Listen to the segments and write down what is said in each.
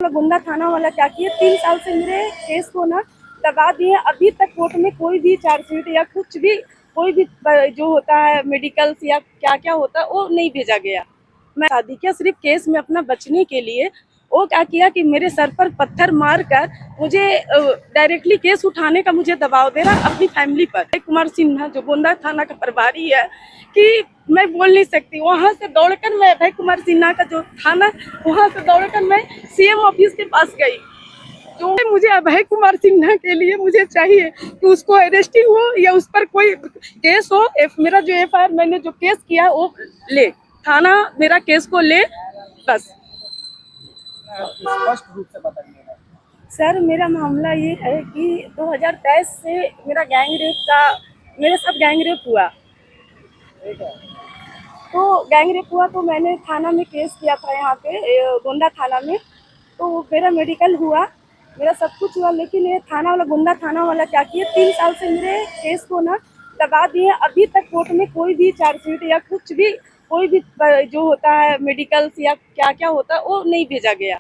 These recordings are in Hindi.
गुंडा थाना वाला क्या किए, 3 साल से मेरे केस को ना दबा दिए। अभी तक कोर्ट में कोई भी चार्जशीट या कुछ भी कोई भी जो होता है मेडिकल या क्या क्या होता है वो नहीं भेजा गया। मैं शादी किया सिर्फ केस में अपना बचने के लिए। वो क्या किया कि मेरे सर पर पत्थर मारकर मुझे डायरेक्टली केस उठाने का मुझे दबाव दे रहा अपनी फैमिली पर। अभय कुमार सिन्हा जो गोंदा थाना का प्रभारी है कि मैं बोल नहीं सकती, वहाँ से दौड़कर मैं अभय कुमार सिन्हा का जो थाना वहाँ से दौड़कर मैं सीएम ऑफिस के पास गई। जो मुझे अभय कुमार सिन्हा के लिए मुझे चाहिए कि उसको अरेस्टिंग हो या उस पर कोई केस हो। मेरा जो एफआईआर मैंने जो केस किया है वो ले, थाना मेरा केस को ले बस। स्पष्ट रूप से बताइएगा। सर मेरा मामला ये है कि 2023 से मेरा गैंग रेप का मेरे साथ गैंग रेप हुआ। तो गैंग रेप हुआ तो मैंने थाना में केस किया था, यहाँ पे गोंदा थाना में। तो मेरा मेडिकल हुआ, मेरा सब कुछ हुआ, लेकिन ये थाना वाला गोंदा थाना वाला क्या किए, 3 साल से मेरे केस को ना दबा दिए। अभी तक कोर्ट में कोई भी चार्जशीट या कुछ भी कोई भी जो होता है मेडिकल या क्या क्या होता है वो नहीं भेजा गया।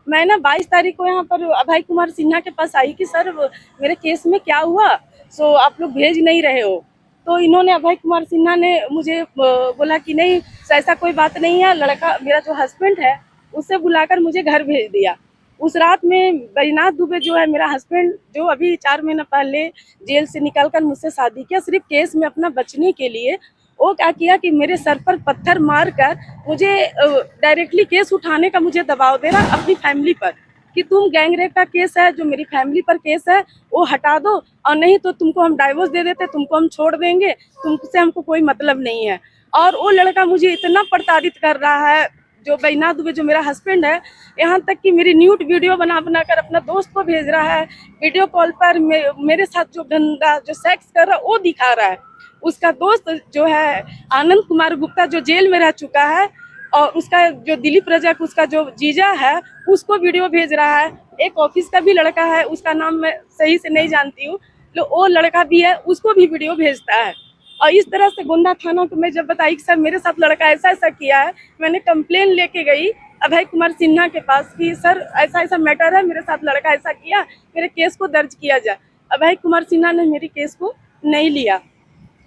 मैं ना 22 तारीख को यहाँ पर अभय कुमार सिन्हा के पास आई कि सर मेरे केस में क्या हुआ, सो आप लोग भेज नहीं रहे हो। तो इन्होंने अभय कुमार सिन्हा ने मुझे बोला कि नहीं ऐसा कोई बात नहीं है, लड़का मेरा जो हस्बैंड है उससे बुलाकर मुझे घर भेज दिया। उस रात में बैजनाथ दुबे जो है मेरा हस्बैंड, जो अभी 4 महीना पहले जेल से निकलकर मुझसे शादी किया सिर्फ केस में अपना बचने के लिए, वो क्या किया कि मेरे सर पर पत्थर मारकर मुझे डायरेक्टली केस उठाने का मुझे दबाव दे रहा अपनी फैमिली पर कि तुम गैंग रेप का केस है जो मेरी फैमिली पर केस है वो हटा दो, और नहीं तो तुमको हम डाइवोर्स दे देते, तुमको हम छोड़ देंगे, तुमसे हमको कोई मतलब नहीं है। और वो लड़का मुझे इतना प्रताड़ित कर रहा है, जो बैजनाथ दुबे जो मेरा हस्बैंड है, यहाँ तक कि मेरी न्यूड वीडियो बना कर अपना दोस्त को भेज रहा है। वीडियो कॉल पर मेरे साथ जो गंदा जो सेक्स कर रहा है वो दिखा रहा है। उसका दोस्त जो है आनंद कुमार गुप्ता जो जेल में रह चुका है, और उसका जो दिलीप रजक उसका जो जीजा है उसको वीडियो भेज रहा है। एक ऑफिस का भी लड़का है, उसका नाम मैं सही से नहीं जानती हूँ, तो वो लड़का भी है, उसको भी वीडियो भेजता है। और इस तरह से गोंदा थाना को मैं जब बताई कि सर मेरे साथ लड़का ऐसा ऐसा किया है, मैंने कंप्लेन लेके गई अभय कुमार सिन्हा के पास कि सर ऐसा ऐसा मैटर है, मेरे साथ लड़का ऐसा किया, मेरे केस को दर्ज किया जाए। अभय कुमार सिन्हा ने मेरी केस को नहीं लिया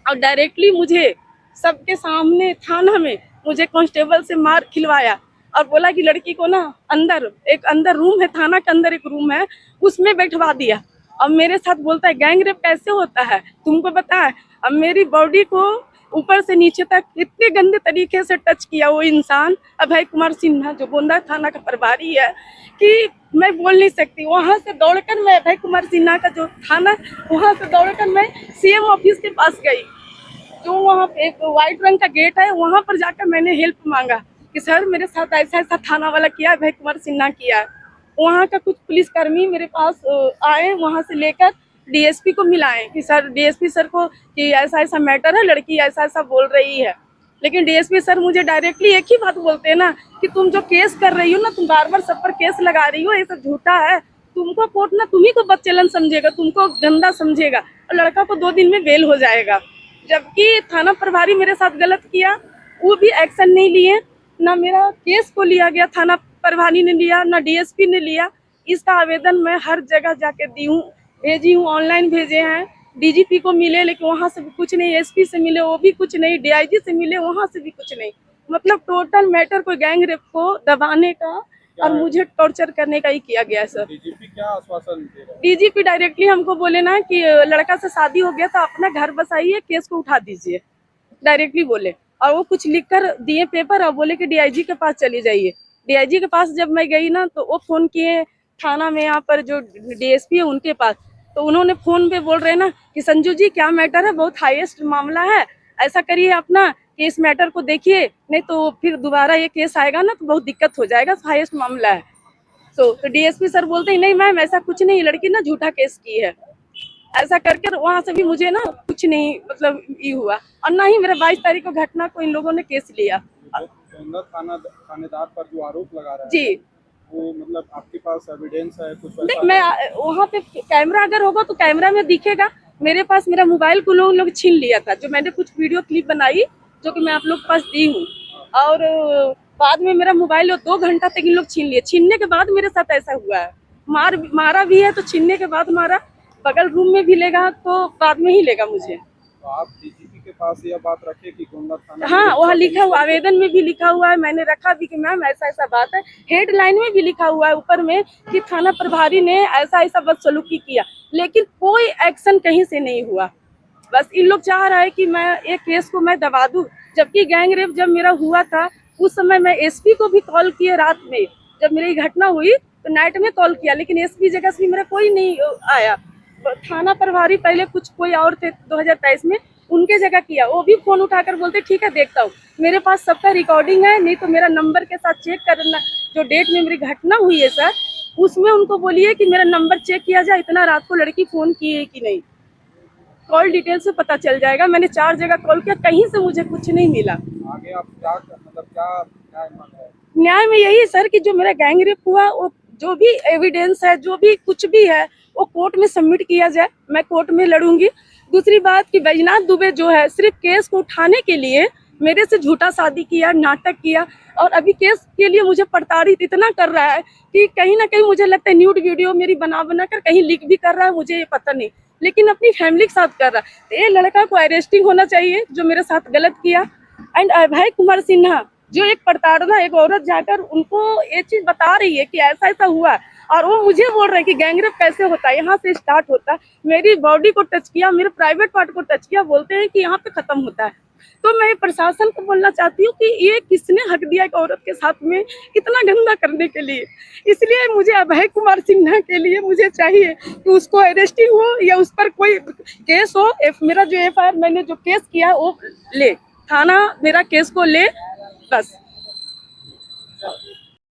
और डायरेक्टली मुझे सबके सामने थाना में मुझे कांस्टेबल से मार खिलवाया और बोला कि लड़की को ना अंदर रूम है, थाना के अंदर एक रूम है, उसमें बैठवा दिया। अब मेरे साथ बोलता है गैंग रेप कैसे होता है तुमको पता है। अब मेरी बॉडी को ऊपर से नीचे तक इतने गंदे तरीके से टच किया वो इंसान अभय कुमार सिन्हा जो गोंदा थाना का प्रभारी है कि मैं बोल नहीं सकती। वहाँ से दौड़कर मैं अभय कुमार सिन्हा का जो थाना वहाँ से दौड़कर मैं सीएम ऑफिस के पास गई, जो वहाँ पे एक व्हाइट रंग का गेट है, वहाँ पर जाकर मैंने हेल्प मांगा कि सर मेरे साथ ऐसा ऐसा थाना वाला किया, अभय कुमार सिन्हा किया। वहाँ का कुछ पुलिसकर्मी मेरे पास आए, वहाँ से लेकर डीएसपी को मिलाए कि सर डीएसपी सर को कि ऐसा ऐसा मैटर है, लड़की ऐसा ऐसा बोल रही है। लेकिन डीएसपी सर मुझे डायरेक्टली एक ही बात बोलते हैं ना कि तुम जो केस कर रही हो ना, तुम बार बार सब पर केस लगा रही हो, ये सब झूठा है, तुमको कोर्ट ना तुम्ही को बदचलन समझेगा, तुमको गंदा समझेगा और लड़का को 2 दिन में बेल हो जाएगा। जबकि थाना प्रभारी मेरे साथ गलत किया, वो भी एक्शन नहीं लिए, ना मेरा केस को लिया गया, थाना प्रभारी ने लिया, ना डीएसपी ने लिया। इसका आवेदन मैं हर जगह जाके दी हूँ, भेजी हूँ, ऑनलाइन भेजे हैं, डीजीपी को मिले लेकिन वहाँ से भी कुछ नहीं, एसपी से मिले वो भी कुछ नहीं, डीआईजी से मिले वहाँ से भी कुछ नहीं। मतलब टोटल मैटर कोई गैंग रेप को दबाने का और मुझे टॉर्चर करने का ही किया गया है सर। डीजीपी क्या आश्वासन दे रहा है? डीजीपी डायरेक्टली हमको बोले ना कि लड़का से शादी हो गया तो अपना घर बसाइए, केस को उठा दीजिए, डायरेक्टली बोले। और वो कुछ लिख कर दिए पेपर और बोले कि डीआईजी के पास चली जाइए। डीआईजी के पास जब मैं गई ना तो वो फोन किए थाना में, यहाँ पर जो डीएसपी है उनके पास, तो उन्होंने फोन पे बोल रहे ना कि संजू जी क्या मैटर है, बहुत हाईएस्ट मामला है, ऐसा करिए अपना कि इस मैटर को देखिए, नहीं तो फिर दोबारा ये केस आएगा ना तो बहुत दिक्कत हो जाएगा, हाईएस्ट मामला है। तो डीएसपी सर बोलते हैं नहीं मैम ऐसा कुछ नहीं, लड़की ना झूठा केस की है। ऐसा करके वहाँ से भी मुझे ना कुछ नहीं मतलब ये हुआ, और ना ही मेरे 22 तारीख को घटना को इन लोगों ने केस लिया। थानेदार पर जो आरोप लगा रहा है जी, वो मतलब आपके पास एविडेंस है कुछ? नहीं मैं वहाँ पे कैमरा अगर होगा तो कैमरा में दिखेगा। मेरे पास मेरा मोबाइल को लोग छीन लिया था, जो मैंने कुछ वीडियो क्लिप बनाई जो कि मैं आप लोग के पास दी हूँ। और बाद में मेरा मोबाइल 2 घंटा तक इन लोग छीन लिए। छीनने के बाद मेरे साथ ऐसा हुआ है। मारा भी है तो छीनने के बाद मारा। बगल रूम में भी लेगा तो बाद में ही लेगा मुझे। तो आप डीजीपी के पास यह बात रखे कि गोंडा थाना में हाँ, वहाँ सब लिखा हुआ, इस आवेदन में भी लिखा हुआ है, मैंने रखा भी कि मैम ऐसा ऐसा बात है। हेडलाइन में भी लिखा हुआ है ऊपर में कि थाना प्रभारी ने ऐसा ऐसा बदसलूकी किया, लेकिन कोई एक्शन कहीं से नहीं हुआ। बस इन लोग चाह रहा है कि मैं एक केस को मैं दबा दूं, जबकि गैंग रेप जब मेरा हुआ था उस समय मैं एसपी को भी कॉल किए रात में। जब मेरी घटना हुई तो नाइट में कॉल किया, लेकिन एसपी जगह से मेरा कोई नहीं आया। थाना प्रभारी पहले कुछ कोई और थे 2023 में, उनके जगह किया, वो भी फोन उठाकर बोलते ठीक है देखता हूँ। मेरे पास सबका रिकॉर्डिंग है, नहीं तो मेरा नंबर के साथ चेक करना, जो डेट में मेरी घटना हुई है सर उसमें उनको बोलिए कि मेरा नंबर चेक किया जाए, इतना रात को लड़की फोन की है कि नहीं, कॉल डिटेल से पता चल जाएगा। मैंने 4 जगह कॉल किया, कहीं से मुझे कुछ नहीं मिला। आगे आप क्या मतलब क्या न्याय मांग रहे हैं? न्याय में यही है सर कि जो मेरा गैंग रेप हुआ, वो जो भी एविडेंस है, जो भी कुछ भी है, वो कोर्ट में सबमिट किया जाए। मैं कोर्ट में लड़ूंगी। दूसरी बात कि बैजनाथ दुबे जो है सिर्फ केस को उठाने के लिए मेरे से झूठा शादी किया, नाटक किया, और अभी केस के लिए मुझे प्रताड़ित इतना कर रहा है कि कहीं ना कहीं मुझे लगता है न्यूड वीडियो मेरी बना कर कहीं लीक भी कर रहा है, मुझे ये पता नहीं, लेकिन अपनी फैमिली के साथ कर रहा है। तो ये लड़का को अरेस्टिंग होना चाहिए जो मेरे साथ गलत किया। एंड अभय कुमार सिन्हा जो एक प्रताड़ना, एक औरत जाकर उनको ये चीज बता रही है कि ऐसा ऐसा हुआ, और वो मुझे बोल रहे हैं कि गैंगरेप कैसे होता है, यहाँ से स्टार्ट होता है, मेरी बॉडी को टच किया, मेरे प्राइवेट पार्ट को टच किया, बोलते हैं कि यहाँ पे खत्म होता है। तो मैं प्रशासन को बोलना चाहती हूँ कि ये किसने हक दिया एक औरत के साथ में इतना गंदा करने के लिए। इसलिए मुझे अभय कुमार सिन्हा के लिए मुझे चाहिए कि उसको अरेस्टिंग हो या उस पर कोई केस हो। मेरा जो FIR मैंने जो केस किया वो ले, थाना मेरा केस को ले, बस।